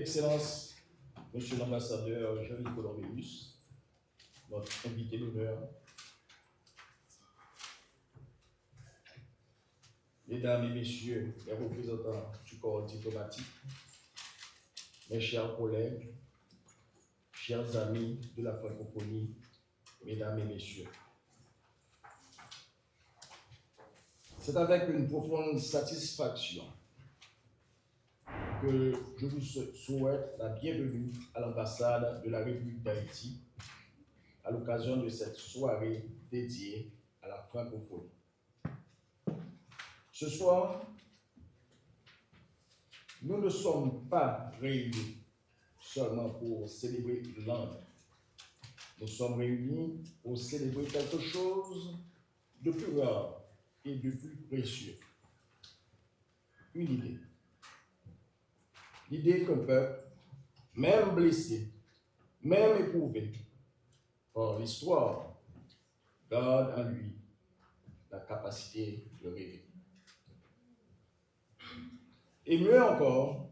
Excellence, Monsieur l'ambassadeur Jean-Nicolas Méus, notre invité d'honneur, Mesdames et Messieurs les représentants du corps diplomatique, mes chers collègues, chers amis de la francophonie, Mesdames et Messieurs. C'est avec une profonde satisfaction que je vous souhaite la bienvenue à l'ambassade de la République d'Haïti à l'occasion de cette soirée dédiée à la francophonie. Ce soir, nous ne sommes pas réunis seulement pour célébrer une langue. Nous sommes réunis pour célébrer quelque chose de plus rare et de plus précieux. Une idée. L'idée qu'un peuple, même blessé, même éprouvé par l'histoire, garde en lui la capacité de rêver. Et mieux encore,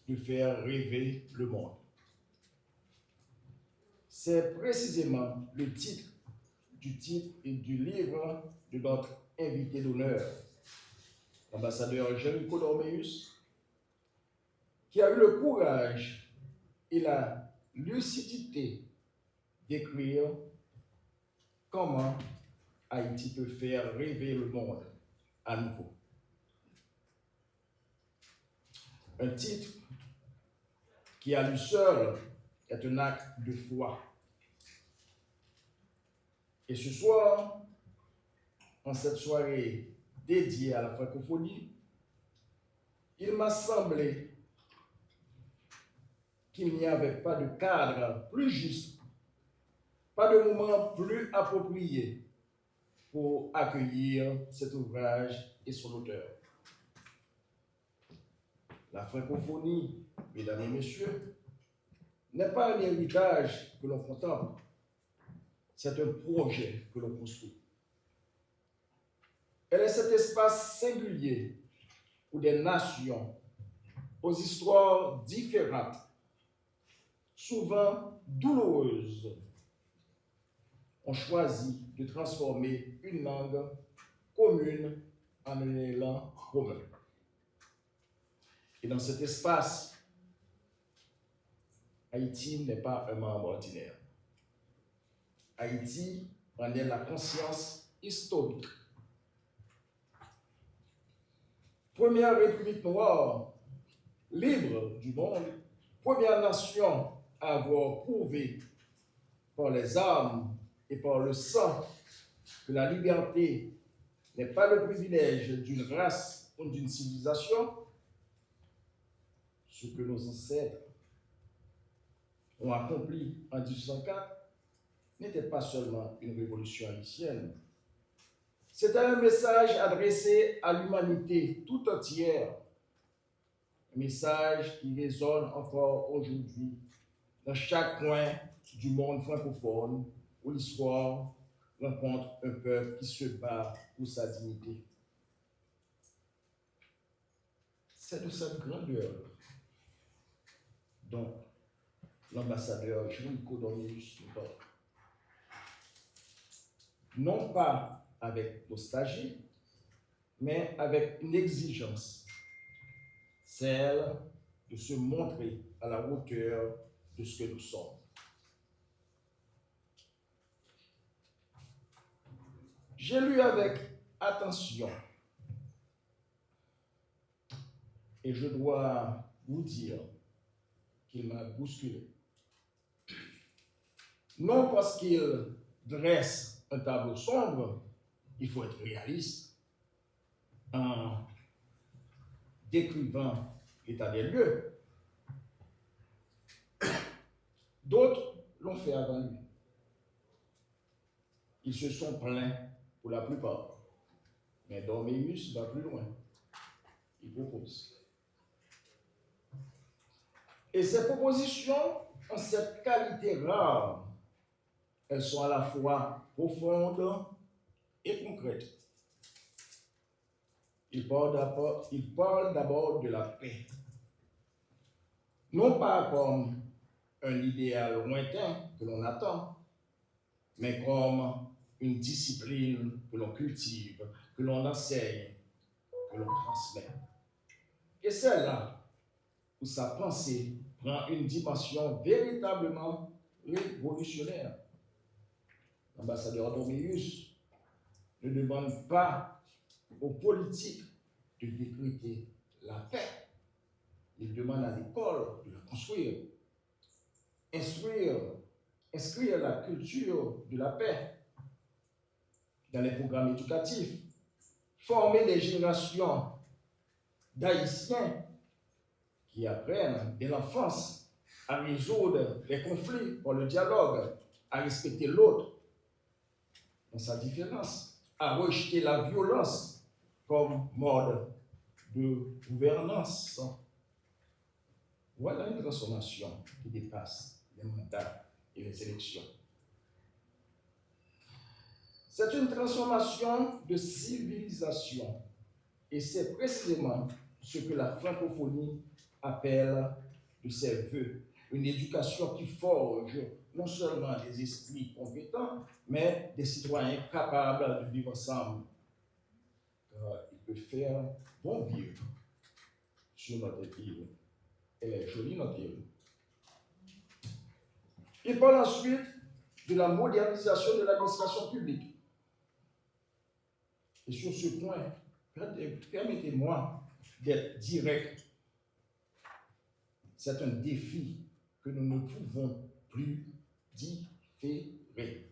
de faire rêver le monde. C'est précisément le titre et du livre de notre invité d'honneur, l'ambassadeur Jean-Nicolas Méus, qui a eu le courage et la lucidité d'écrire comment Haïti peut faire rêver le monde à nouveau. Un titre qui à lui seul est un acte de foi. Et ce soir, en cette soirée dédiée à la francophonie, il m'a semblé qu'il n'y avait pas de cadre plus juste, pas de moment plus approprié pour accueillir cet ouvrage et son auteur. La francophonie, mesdames et messieurs, n'est pas un héritage que l'on contemple, c'est un projet que l'on construit. Elle est cet espace singulier où des nations, aux histoires différentes, souvent douloureuses, ont choisi de transformer une langue commune en un élan commun. Et dans cet espace, Haïti n'est pas un membre ordinaire. Haïti en est la conscience historique. Première république noire, libre du monde, première nation à avoir prouvé par les armes et par le sang que la liberté n'est pas le privilège d'une race ou d'une civilisation, ce que nos ancêtres ont accompli en 1804 n'était pas seulement une révolution haïtienne. C'était un message adressé à l'humanité tout entière, un message qui résonne encore aujourd'hui dans chaque coin du monde francophone où l'histoire rencontre un peuple qui se bat pour sa dignité. C'est de cette grandeur dont l'ambassadeur Jean-Nicolas Méus nous parle. Non pas avec nostalgie, mais avec une exigence, celle de se montrer à la hauteur de ce que nous sommes. J'ai lu avec attention et je dois vous dire qu'il m'a bousculé. Non parce qu'il dresse un tableau sombre, il faut être réaliste en décrivant l'état des lieux. D'autres l'ont fait avant lui. Ils se sont plaints pour la plupart. Mais Méus va plus loin. Il propose. Et ces propositions ont cette qualité rare. Elles sont à la fois profondes et concrètes. Il parle d'abord de la paix. non pas comme un idéal lointain que l'on attend, mais comme une discipline que l'on cultive, que l'on enseigne, que l'on transmet. Et c'est là où sa pensée prend une dimension véritablement révolutionnaire. L'ambassadeur Doméus ne demande pas aux politiques de décréter la paix. Il demande à l'école de la construire, inscrire la culture de la paix dans les programmes éducatifs, former des générations d'Haïtiens qui apprennent dès l'enfance à résoudre les conflits par le dialogue, à respecter l'autre dans sa différence, à rejeter la violence comme mode de gouvernance. Voilà une transformation qui dépasse les mandats et les élections. C'est une transformation de civilisation et c'est précisément ce que la francophonie appelle de ses voeux. Une éducation qui forge non seulement des esprits compétents, mais des citoyens capables de vivre ensemble. Il peut faire bon vivre sur notre île. Elle est jolie, notre île. Il parle ensuite de la modernisation de l'administration publique. Et sur ce point, permettez-moi d'être direct. C'est un défi que nous ne pouvons plus différer.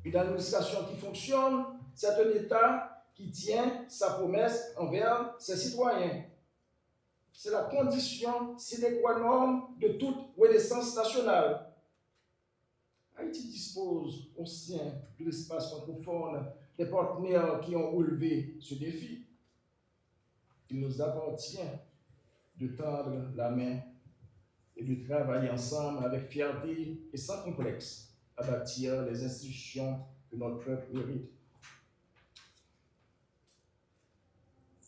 Une administration qui fonctionne, c'est un État qui tient sa promesse envers ses citoyens. C'est la condition sine qua non de toute renaissance nationale. Haïti dispose au sein de l'espace francophone des partenaires qui ont relevé ce défi. Il nous appartient de tendre la main et de travailler ensemble avec fierté et sans complexe à bâtir les institutions que notre peuple mérite.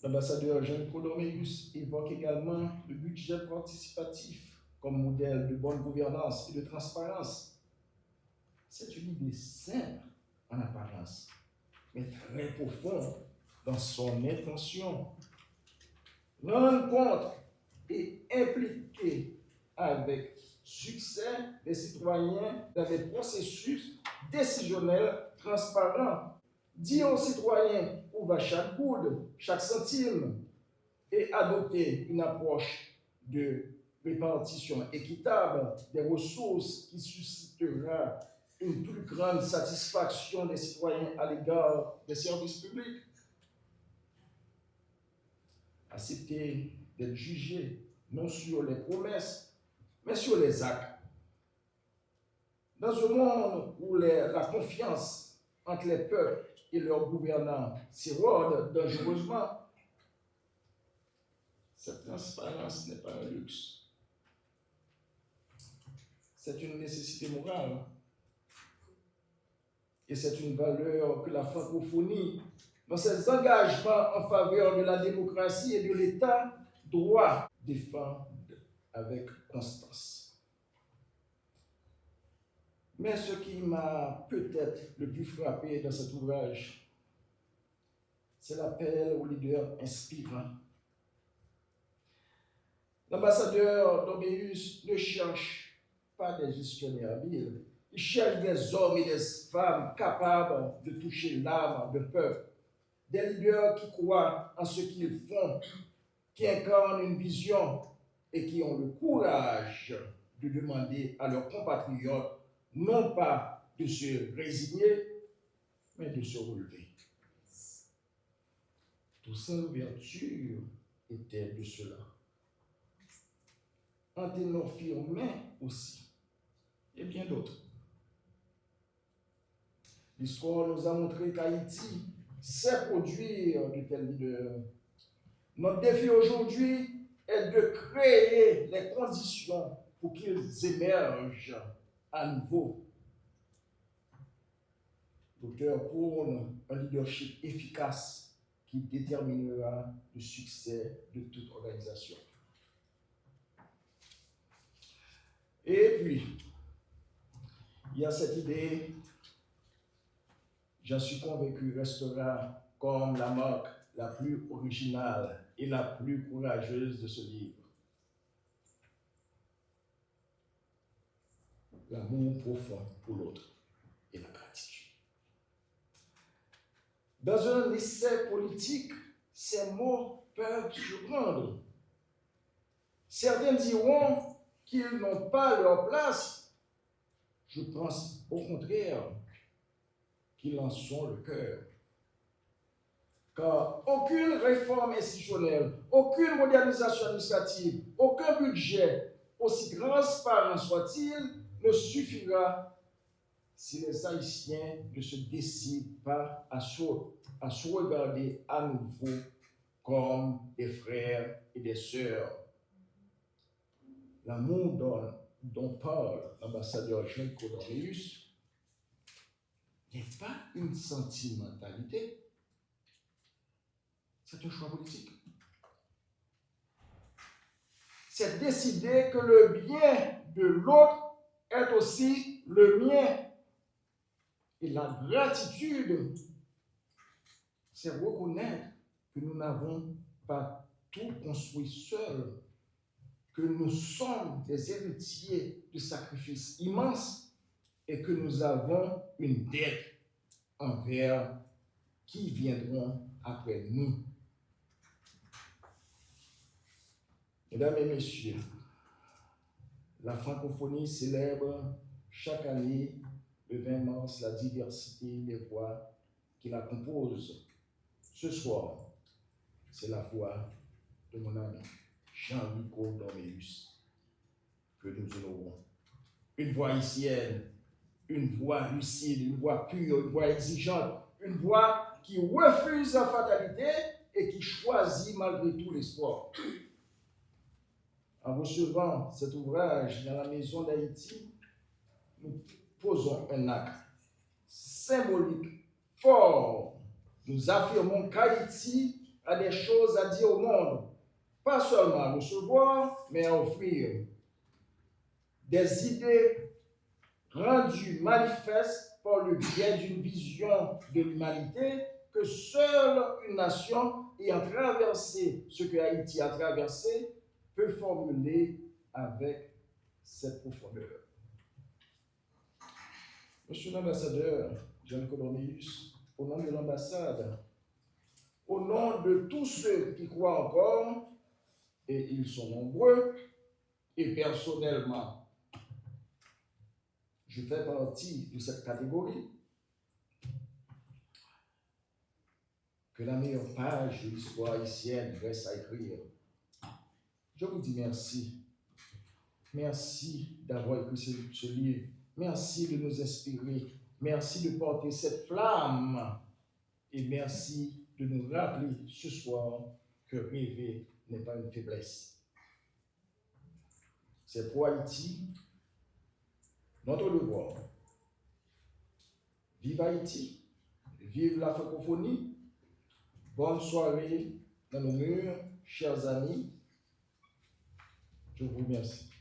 L'ambassadeur Jean-Claude Doméus évoque également le budget participatif comme modèle de bonne gouvernance et de transparence. C'est une idée simple en apparence, mais très profonde dans son intention. Rendre compte et impliquer avec succès les citoyens dans des processus décisionnels transparents. Dire aux citoyens où va chaque goutte, chaque centime, et adopter une approche de répartition équitable des ressources qui suscitera une plus grande satisfaction des citoyens à l'égard des services publics. Accepter d'être jugé non sur les promesses, mais sur les actes. Dans un monde où la confiance entre les peuples et leurs gouvernants s'érode dangereusement, cette transparence n'est pas un luxe. C'est une nécessité morale. Et c'est une valeur que la francophonie, dans ses engagements en faveur de la démocratie et de l'État, doit défendre avec constance. Mais ce qui m'a peut-être le plus frappé dans cet ouvrage, c'est l'appel aux leaders inspirants. L'ambassadeur Doméus ne cherche pas des gestionnaires habiles. Il cherche des hommes et des femmes capables de toucher l'âme d'un peuple. Des leaders qui croient en ce qu'ils font, qui incarnent une vision et qui ont le courage de demander à leurs compatriotes non pas de se résigner, mais de se relever. Toussaint Louverture était de cela. Anténor Firmin aussi, et bien d'autres. L'histoire nous a montré qu'Haïti sait produire de tels leaders. Notre défi aujourd'hui est de créer les conditions pour qu'ils émergent à nouveau. L'auteur prône un leadership efficace qui déterminera le succès de toute organisation. puis, il y a cette idée, j'en suis convaincu, restera comme la marque la plus originale et la plus courageuse de ce livre. L'amour profond pour l'autre et la gratitude. Dans un essai politique, ces mots peuvent surprendre. Certains diront qu'ils n'ont pas leur place. Je pense au contraire qu'ils en sont le cœur. Car aucune réforme institutionnelle, aucune modernisation administrative, aucun budget, aussi transparent soit-il, ne suffira si les Haïtiens ne se décident pas à se regarder à nouveau comme des frères et des sœurs. L'amour dont parle l'ambassadeur Jean-Claude Dorneus n'est pas une sentimentalité, c'est un choix politique. C'est décider que le bien de l'autre est aussi le mien. Et la gratitude, c'est reconnaître que nous n'avons pas tout construit seuls, que nous sommes des héritiers de sacrifices immenses et que nous avons une dette envers qui viendront après nous. Mesdames et messieurs, la francophonie célèbre chaque année, le 20 mars, la diversité des voix qui la composent. Ce soir, c'est la voix de mon ami Jean-Claude Dorneus que nous honorons. Une voix haïtienne, une voix lucide, une voix pure, une voix exigeante, une voix qui refuse la fatalité et qui choisit malgré tout l'espoir. En recevant cet ouvrage dans la maison d'Haïti, nous posons un acte symbolique fort. Nous affirmons qu'Haïti a des choses à dire au monde, pas seulement à recevoir, mais à offrir. Des idées rendues manifestes par le biais d'une vision de l'humanité que seule une nation ayant traversé ce que Haïti a traversé peut formuler avec cette profondeur. Monsieur l'ambassadeur Jean-Claude Dorneus, au nom de l'ambassade, au nom de tous ceux qui croient encore, et ils sont nombreux, et personnellement, je fais partie de cette catégorie, que la meilleure page de l'histoire haïtienne reste à écrire. Je vous dis merci. Merci d'avoir écrit ce livre. Merci de nous inspirer. Merci de porter cette flamme. Et merci de nous rappeler ce soir que rêver n'est pas une faiblesse. C'est pour Haïti notre devoir. Vive Haïti, vive la francophonie. Bonne soirée dans nos murs, chers amis. Je vous remercie.